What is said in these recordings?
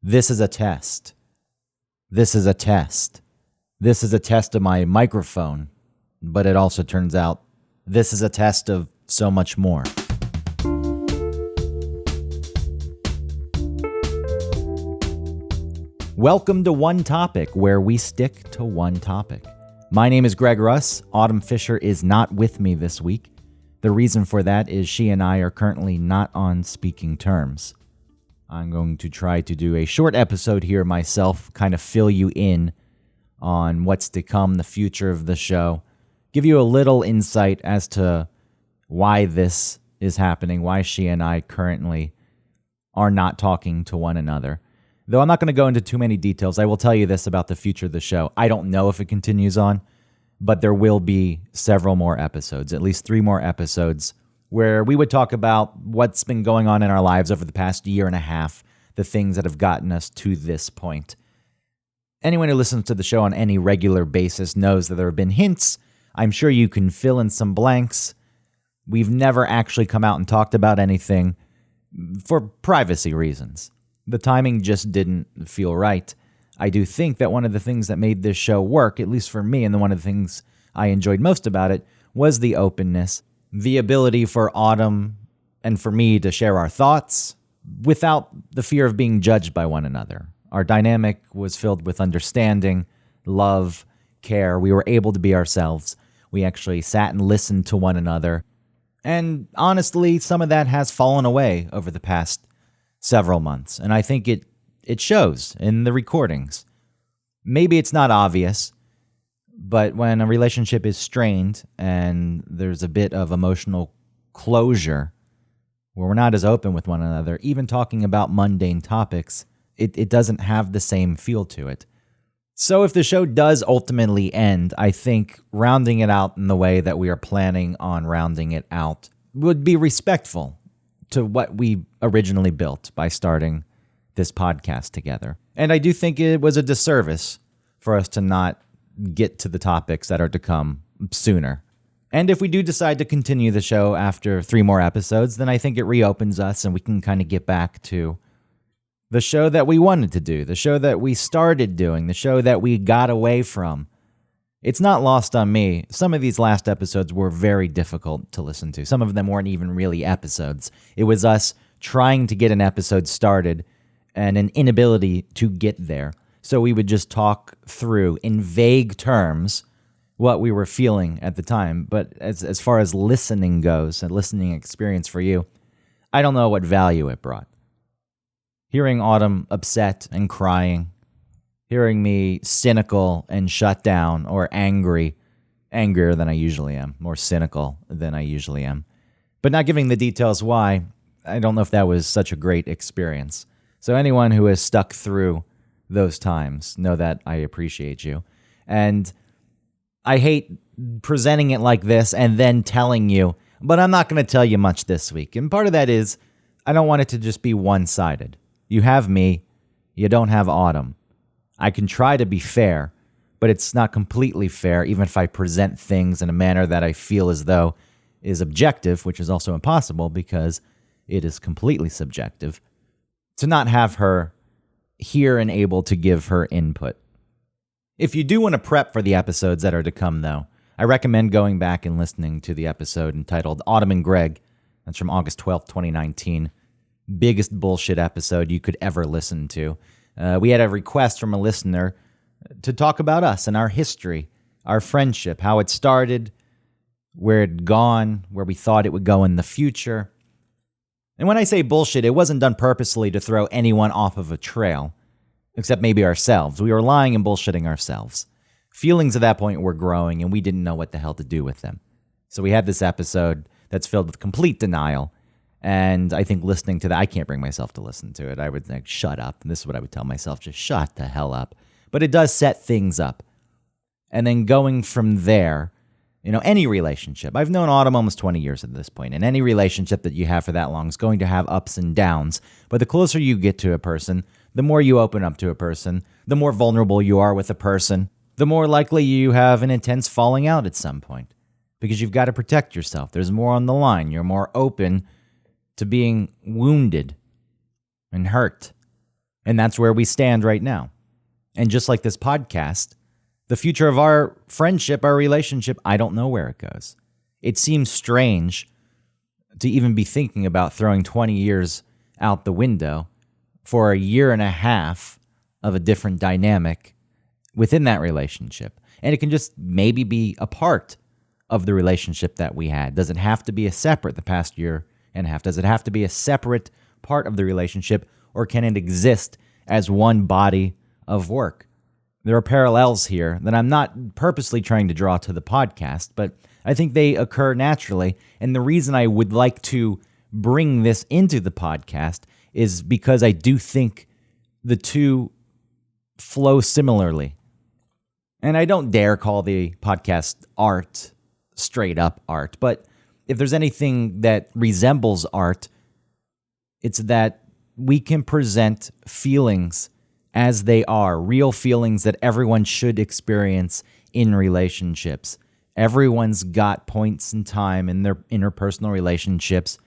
This is a test. This is a test. This is a test of my microphone. But it also turns out this is a test of so much more. Welcome to One Topic, where we stick to one topic. My name is Greg Russ. Autumn Fisher is not with me this week. The reason for that is she and I are currently not on speaking terms. I'm going to try to do a short episode here myself, kind of fill you in on what's to come, the future of the show, give you a little insight as to why this is happening, why she and I currently are not talking to one another. Though I'm not going to go into too many details, I will tell you this about the future of the show. I don't know if it continues on, but there will be several more episodes, at least 3 more episodes, where we would talk about what's been going on in our lives over the past year and a half, the things that have gotten us to this point. Anyone who listens to the show on any regular basis knows that there have been hints. I'm sure you can fill in some blanks. We've never actually come out and talked about anything for privacy reasons. The timing just didn't feel right. I do think that one of the things that made this show work, at least for me, and one of the things I enjoyed most about it, was the openness, the ability for Autumn and for me to share our thoughts without the fear of being judged by one another. Our dynamic was filled with understanding, love, care. We were able to be ourselves. We actually sat and listened to one another. And honestly, some of that has fallen away over the past several months. And I think it shows in the recordings. Maybe it's not obvious, but when a relationship is strained and there's a bit of emotional closure where we're not as open with one another, even talking about mundane topics, it doesn't have the same feel to it. So if the show does ultimately end, I think rounding it out in the way that we are planning on rounding it out would be respectful to what we originally built by starting this podcast together. And I do think it was a disservice for us to not get to the topics that are to come sooner. And if we do decide to continue the show after 3 more episodes, then I think it reopens us and we can kind of get back to the show that we wanted to do, the show that we started doing, the show that we got away from. It's not lost on me. Some of these last episodes were very difficult to listen to. Some of them weren't even really episodes. It was us trying to get an episode started and an inability to get there. So we would just talk through in vague terms what we were feeling at the time. But as far as listening goes, and listening experience for you, I don't know what value it brought. Hearing Autumn upset and crying, hearing me cynical and shut down or angrier than I usually am, more cynical than I usually am, but not giving the details why, I don't know if that was such a great experience. So anyone who has stuck through those times, know that I appreciate you. And I hate presenting it like this and then telling you, but I'm not going to tell you much this week. And part of that is I don't want it to just be one-sided. You have me, you don't have Autumn. I can try to be fair, but it's not completely fair, even if I present things in a manner that I feel as though is objective, which is also impossible because it is completely subjective, to not have her here and able to give her input. If you do want to prep for the episodes that are to come, though, I recommend going back and listening to the episode entitled Autumn and Greg. That's from August 12th, 2019. Biggest bullshit episode you could ever listen to. We had a request from a listener to talk about us and our history, our friendship, how it started, where it'd gone, where we thought it would go in the future. And when I say bullshit, it wasn't done purposely to throw anyone off of a trail, except maybe ourselves. We were lying and bullshitting ourselves. Feelings at that point were growing, and we didn't know what the hell to do with them. So we had this episode that's filled with complete denial. And I think listening to that, I can't bring myself to listen to it. I would think, shut up. And this is what I would tell myself, just shut the hell up. But it does set things up. And then going from there, any relationship. I've known Autumn almost 20 years at this point, and any relationship that you have for that long is going to have ups and downs. But the closer you get to a person, the more you open up to a person, the more vulnerable you are with a person, the more likely you have an intense falling out at some point. Because you've got to protect yourself. There's more on the line. You're more open to being wounded and hurt And that's where we stand right now. And just like this podcast, the future of our friendship, our relationship, I don't know where it goes. It seems strange to even be thinking about throwing 20 years out the window for a year and a half of a different dynamic within that relationship. And it can just maybe be a part of the relationship that we had. Does it have to be a separate, the past year and a half? Does it have to be a separate part of the relationship, or can it exist as one body of work? There are parallels here that I'm not purposely trying to draw to the podcast, but I think they occur naturally. And the reason I would like to bring this into the podcast is because I do think the two flow similarly. And I don't dare call the podcast art straight up art, but if there's anything that resembles art, it's that we can present feelings as they are, real feelings that everyone should experience in relationships. Everyone's got points in time in their interpersonal relationships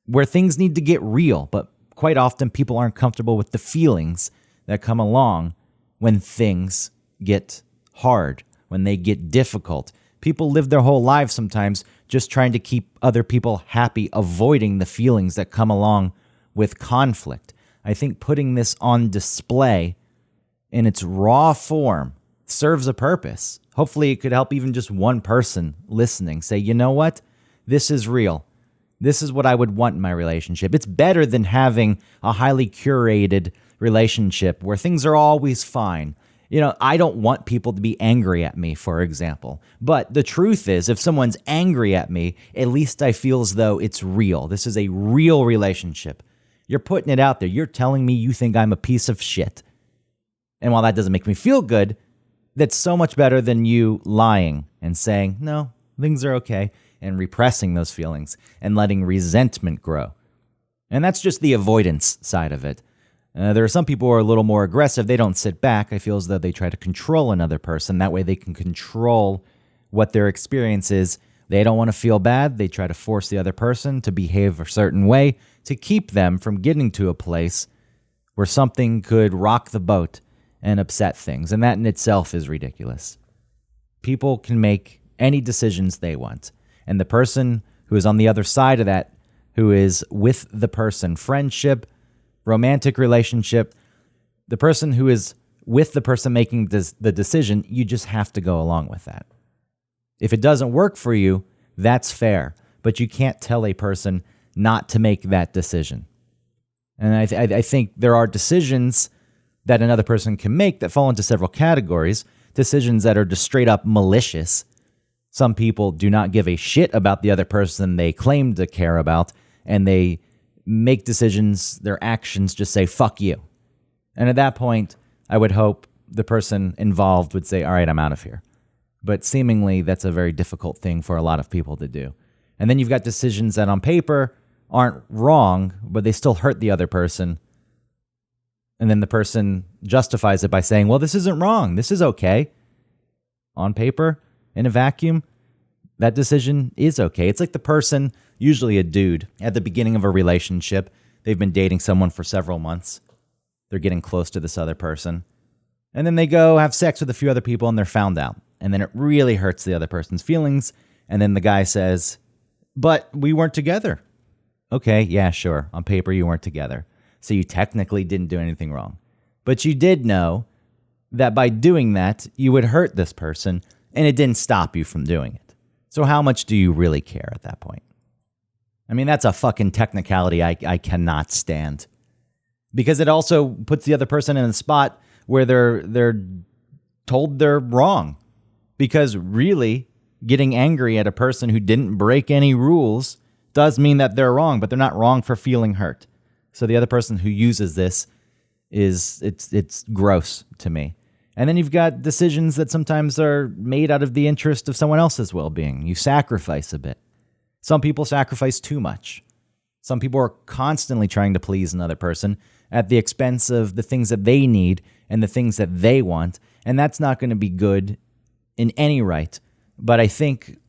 where things need to get real, but quite often people aren't comfortable with the feelings that come along when things get hard, when they get difficult. People live their whole lives sometimes just trying to keep other people happy, avoiding the feelings that come along with conflict. I think putting this on display in its raw form serves a purpose. Hopefully it could help even just one person listening say, you know what? This is real. This is what I would want in my relationship. It's better than having a highly curated relationship where things are always fine. You know, I don't want people to be angry at me, for example. But the truth is, if someone's angry at me, at least I feel as though it's real. This is a real relationship. You're putting it out there. You're telling me you think I'm a piece of shit. And while that doesn't make me feel good, that's so much better than you lying and saying, no, things are okay, and repressing those feelings and letting resentment grow. And that's just the avoidance side of it. There are some people who are a little more aggressive. They don't sit back. I feel as though they try to control another person. That way they can control what their experience is. They don't want to feel bad. They try to force the other person to behave a certain way to keep them from getting to a place where something could rock the boat and upset things. And that in itself is ridiculous. People can make any decisions they want. And the person who is on the other side of that, who is with the person, friendship, romantic relationship, the person who is with the person making the decision, you just have to go along with that. If it doesn't work for you, that's fair. But you can't tell a person not to make that decision. And I think there are decisions that another person can make that fall into several categories. Decisions that are just straight up malicious. Some people do not give a shit about the other person they claim to care about, and they make decisions, their actions just say, fuck you. And at that point, I would hope the person involved would say, all right, I'm out of here. But seemingly, that's a very difficult thing for a lot of people to do. And then you've got decisions that on paper aren't wrong, but they still hurt the other person. And then the person justifies it by saying, well, this isn't wrong. This is okay. On paper, in a vacuum, that decision is okay. It's like the person, usually a dude, at the beginning of a relationship, they've been dating someone for several months. They're getting close to this other person. And then they go have sex with a few other people and they're found out. And then it really hurts the other person's feelings. And then the guy says, but we weren't together. Okay, yeah, sure. On paper, you weren't together. So you technically didn't do anything wrong. But you did know that by doing that, you would hurt this person, and it didn't stop you from doing it. So how much do you really care at that point? I mean, that's a fucking technicality I cannot stand. Because it also puts the other person in a spot where they're told they're wrong. Because really, getting angry at a person who didn't break any rules does mean that they're wrong, but they're not wrong for feeling hurt. So the other person who uses this it's gross to me. And then you've got decisions that sometimes are made out of the interest of someone else's well-being. You sacrifice a bit. Some people sacrifice too much. Some people are constantly trying to please another person at the expense of the things that they need and the things that they want. And that's not going to be good in any right. But I think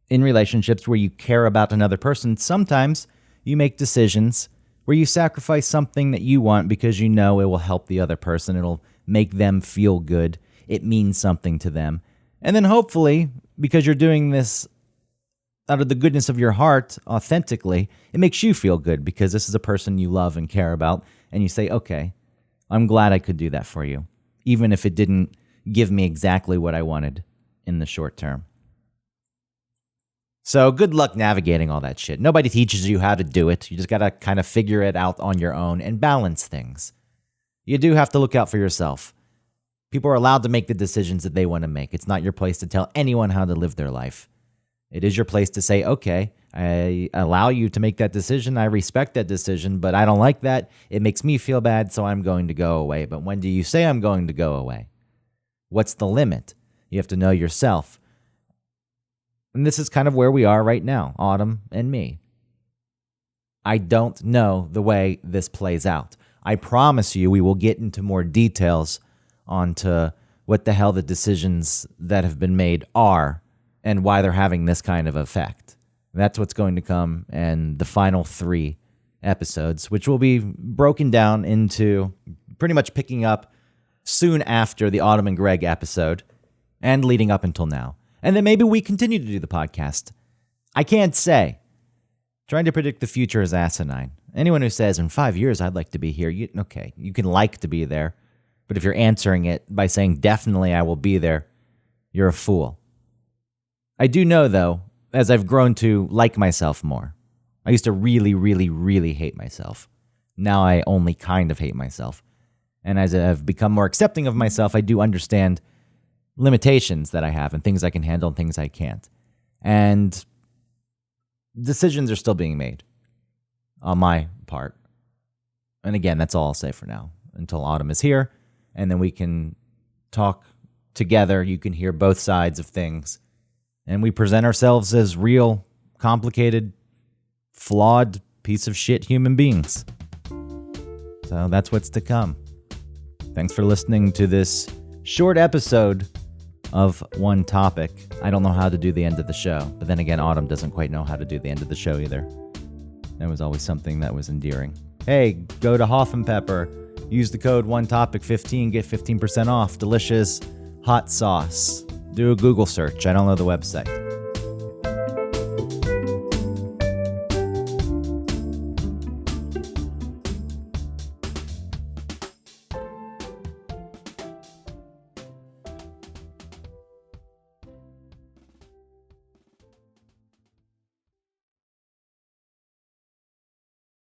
in relationships where you care about another person, sometimes you make decisions where you sacrifice something that you want because you know it will help the other person. It'll make them feel good. It means something to them. And then hopefully, because you're doing this out of the goodness of your heart, authentically, it makes you feel good because this is a person you love and care about. And you say, okay, I'm glad I could do that for you, even if it didn't give me exactly what I wanted in the short term. So good luck navigating all that shit. Nobody teaches you how to do it. You just got to kind of figure it out on your own and balance things. You do have to look out for yourself. People are allowed to make the decisions that they want to make. It's not your place to tell anyone how to live their life. It is your place to say, okay, I allow you to make that decision. I respect that decision, but I don't like that. It makes me feel bad, so I'm going to go away. But when do you say I'm going to go away? What's the limit? You have to know yourself. And this is kind of where we are right now, Autumn and me. I don't know the way this plays out. I promise you we will get into more details onto what the hell the decisions that have been made are and why they're having this kind of effect. That's what's going to come in the final 3 episodes, which will be broken down into pretty much picking up soon after the Autumn and Greg episode and leading up until now. And then maybe we continue to do the podcast. I can't say. Trying to predict the future is asinine. Anyone who says, in 5 years, I'd like to be here, you can like to be there. But if you're answering it by saying, definitely I will be there, you're a fool. I do know, though, as I've grown to like myself more. I used to really, really, really hate myself. Now I only kind of hate myself. And as I've become more accepting of myself, I do understand limitations that I have and things I can handle and things I can't. And decisions are still being made on my part. And again, that's all I'll say for now until Autumn is here. And then we can talk together. You can hear both sides of things. And we present ourselves as real, complicated, flawed piece of shit human beings. So that's what's to come. Thanks for listening to this short episode of One Topic. I don't know how to do the end of the show. But then again, Autumn doesn't quite know how to do the end of the show either. That was always something that was endearing. Hey, go to Hoff and Pepper. Use the code OneTopic15, get 15% off. Delicious hot sauce. Do a Google search. I don't know the website.